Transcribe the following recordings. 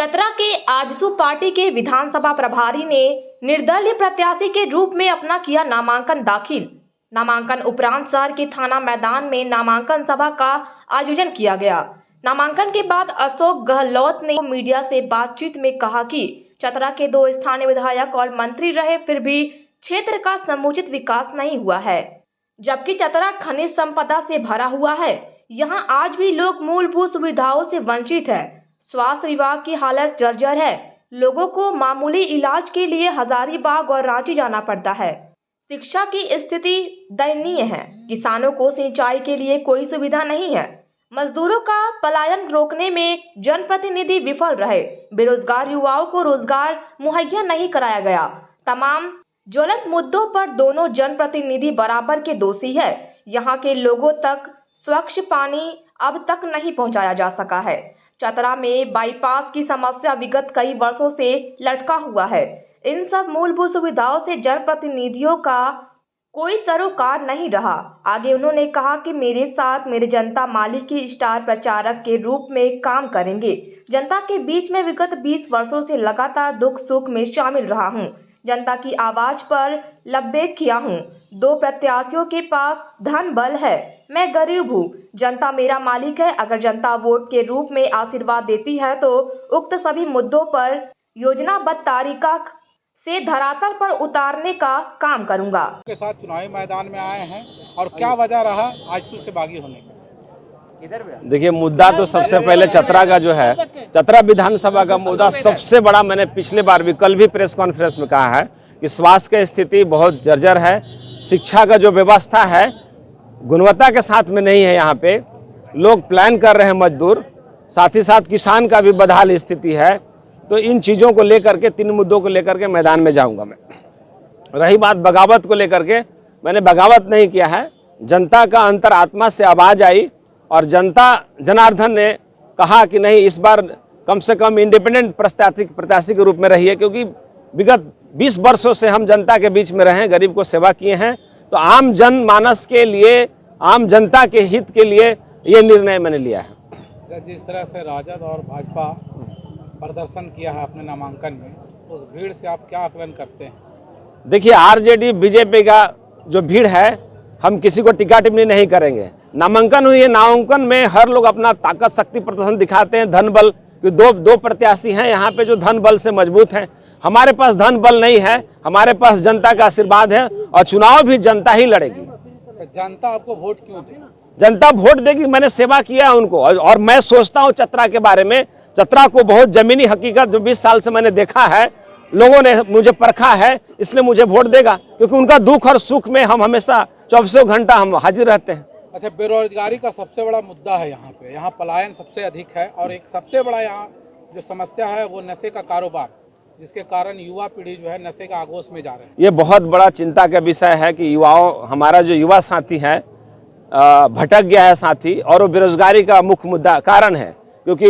चतरा के आजसू पार्टी के विधानसभा प्रभारी ने निर्दलीय प्रत्याशी के रूप में अपना किया नामांकन दाखिल। नामांकन उपरांत शहर के थाना मैदान में नामांकन सभा का आयोजन किया गया। नामांकन के बाद अशोक गहलोत ने मीडिया से बातचीत में कहा कि चतरा के 2 स्थानीय विधायक और मंत्री रहे, फिर भी क्षेत्र का समुचित विकास नहीं हुआ है, जबकि चतरा खनिज संपदा से भरा हुआ है। यहाँ आज भी लोग मूलभूत सुविधाओं से वंचित है। स्वास्थ्य विभाग की हालत जर्जर है। लोगों को मामूली इलाज के लिए हजारीबाग और रांची जाना पड़ता है। शिक्षा की स्थिति दयनीय है। किसानों को सिंचाई के लिए कोई सुविधा नहीं है। मजदूरों का पलायन रोकने में जनप्रतिनिधि विफल रहे। बेरोजगार युवाओं को रोजगार मुहैया नहीं कराया गया। तमाम ज्वलंत मुद्दों पर दोनों जनप्रतिनिधि बराबर के दोषी है। यहाँ के लोगों तक स्वच्छ पानी अब तक नहीं पहुँचाया जा सका है। चतरा में बाईपास की समस्या विगत कई वर्षों से लटका हुआ है। इन सब मूलभूत सुविधाओं से जनप्रतिनिधियों का कोई सरोकार नहीं रहा। आगे उन्होंने कहा कि मेरे साथ मेरे जनता मालिक की स्टार प्रचारक के रूप में काम करेंगे। जनता के बीच में विगत 20 वर्षों से लगातार दुख सुख में शामिल रहा हूं। जनता की आवाज पर लबैक किया हूं। 2 प्रत्याशियों के पास धन बल है, मैं गरीब हूँ। जनता मेरा मालिक है। अगर जनता वोट के रूप में आशीर्वाद देती है तो उक्त सभी मुद्दों पर योजनाबद्ध तरीका से धरातल पर उतारने का काम करूंगा। के साथ चुनावी मैदान में आए हैं और क्या वजह रहा आजसू से बागी होने का? देखिए, मुद्दा तो सबसे पहले चतरा का जो है, चतरा विधानसभा का मुद्दा सबसे बड़ा, मैंने पिछले बार भी, कल भी प्रेस कॉन्फ्रेंस में कहा है कि स्वास्थ्य की स्थिति बहुत जर्जर है। शिक्षा का जो व्यवस्था है गुणवत्ता के साथ में नहीं है। यहाँ पे लोग प्लान कर रहे हैं मजदूर, साथ ही साथ किसान का भी बदहाल स्थिति है। तो इन चीज़ों को लेकर के, 3 मुद्दों को लेकर के मैदान में जाऊंगा मैं। रही बात बगावत को लेकर के, मैंने बगावत नहीं किया है। जनता का अंतरात्मा से आवाज़ आई और जनता जनार्दन ने कहा कि नहीं, इस बार कम से कम इंडिपेंडेंट प्रत्याशी के रूप में रहिए, क्योंकि विगत 20 वर्षों से हम जनता के बीच में रहे, गरीब को सेवा किए हैं। तो आम जनमानस के लिए, आम जनता के हित के लिए ये निर्णय मैंने लिया है। जिस तरह से राजद और भाजपा प्रदर्शन किया है अपने नामांकन में, उस भीड़ से आप क्या आकलन करते हैं? देखिए, आरजेडी बीजेपी का जो भीड़ है, हम किसी को टिक्का टिप्पणी नहीं करेंगे। नामांकन हुई है, नामांकन में हर लोग अपना ताकत शक्ति प्रदर्शन दिखाते हैं। धन बल के दो प्रत्याशी हैं यहाँ पे जो धन बल से मजबूत हैं। हमारे पास धन बल नहीं है, हमारे पास जनता का आशीर्वाद है और चुनाव भी जनता ही लड़ेगी। तो जनता आपको वोट क्यों दे? जनता वोट देगी, मैंने सेवा किया है उनको। और मैं सोचता हूँ चतरा के बारे में, चतरा को बहुत जमीनी हकीकत जो 20 साल से मैंने देखा है, लोगों ने मुझे परखा है, इसलिए मुझे वोट देगा, क्योंकि उनका दुख और सुख में हम हमेशा 24 घंटा हम हाजिर रहते हैं। अच्छा, बेरोजगारी का सबसे बड़ा मुद्दा है यहाँ पे। यहाँ पलायन सबसे अधिक है और एक सबसे बड़ा यहाँ जो समस्या है वो नशे का कारोबार, जिसके कारण युवा पीढ़ी जो है नशे का आगोश में जा रहे हैं। ये बहुत बड़ा चिंता का विषय है कि हमारा जो युवा साथी है भटक गया है साथी, और वो बेरोजगारी का मुख्य मुद्दा कारण है। क्योंकि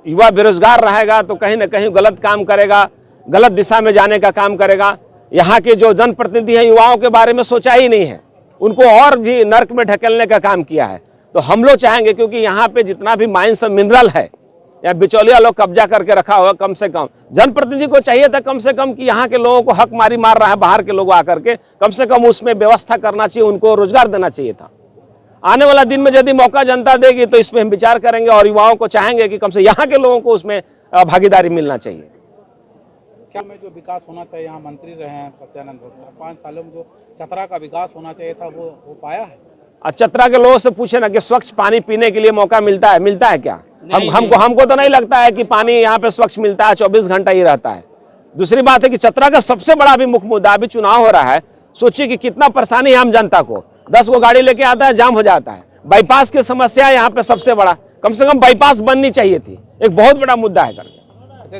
युवा बेरोजगार रहेगा तो कहीं ना कहीं गलत काम करेगा, गलत दिशा में जाने का काम करेगा। यहाँ के जो जनप्रतिनिधि हैं युवाओं के बारे में सोचा ही नहीं है, उनको और भी नर्क में ढकेलने का काम किया है। तो हम लोग चाहेंगे, क्योंकि यहाँ पे जितना भी माइंस और मिनरल है या बिचौलिया लोग कब्जा करके रखा हुआ, कम से कम जनप्रतिनिधि को चाहिए था कम से कम कि यहाँ के लोगों को हक मारी मार रहा है बाहर के लोग आकर के, कम से कम उसमें व्यवस्था करना चाहिए, उनको रोजगार देना चाहिए था। आने वाला दिन में यदि मौका जनता देगी तो इस पर हम विचार करेंगे और युवाओं को चाहेंगे कि कम से यहाँ के लोगों को उसमें भागीदारी मिलना चाहिए। क्या में जो विकास होना चाहिए, यहाँ मंत्री रहे हैं सत्यानंद भोक्ता, 5 सालों में जो चतरा का विकास होना चाहिए था वो हो पाया है? चतरा के लोगों से पूछे ना कि स्वच्छ पानी पीने के लिए मौका मिलता है क्या? हमको तो नहीं लगता है कि पानी यहाँ पे स्वच्छ मिलता है, 24 घंटा ही रहता है। दूसरी बात है कि चतरा का सबसे बड़ा भी मुख्य मुद्दा, अभी चुनाव हो रहा है, सोचिए कि कितना परेशानी है आम जनता को। 10 को गाड़ी लेके आता है, जाम हो जाता है। बाईपास की समस्या यहाँ पे सबसे बड़ा, कम से कम बाईपास बननी चाहिए थी, एक बहुत बड़ा मुद्दा है करके। अच्छा,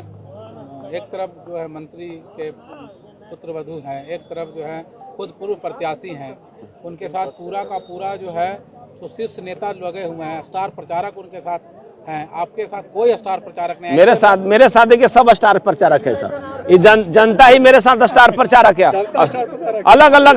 एक तरफ जो है मंत्री के पुत्र वधू हैं, एक तरफ जो है खुद पूर्व प्रत्याशी हैं, उनके साथ पूरा का पूरा जो है तो शीर्ष नेता लगे हुए हैं, स्टार प्रचारक उनके साथ हैं। आपके साथ कोई स्टार प्रचारक नहीं है? मेरे साथ देखिए सब स्टार प्रचारक है सर। ये जनता ही मेरे साथ स्टार प्रचारक है। अलग अलग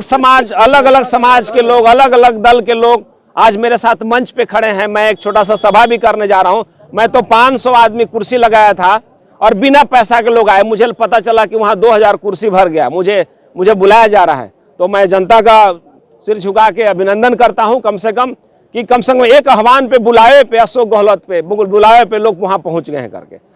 समाज के लोग, अलग अलग दल के लोग आज मेरे साथ मंच पे खड़े हैं। मैं एक छोटा सा सभा भी करने जा रहा हूँ। मैं तो 500 आदमी कुर्सी लगाया था और बिना पैसा के लोग आए। मुझे पता चला कि वहाँ 2000 कुर्सी भर गया, मुझे बुलाया जा रहा है। तो मैं जनता का सिर झुका के अभिनंदन करता हूँ कम से कम एक आह्वान पे, बुलावे पे, अशोक गहलोत पे बुलावे पे लोग वहाँ पहुँच गए हैं करके।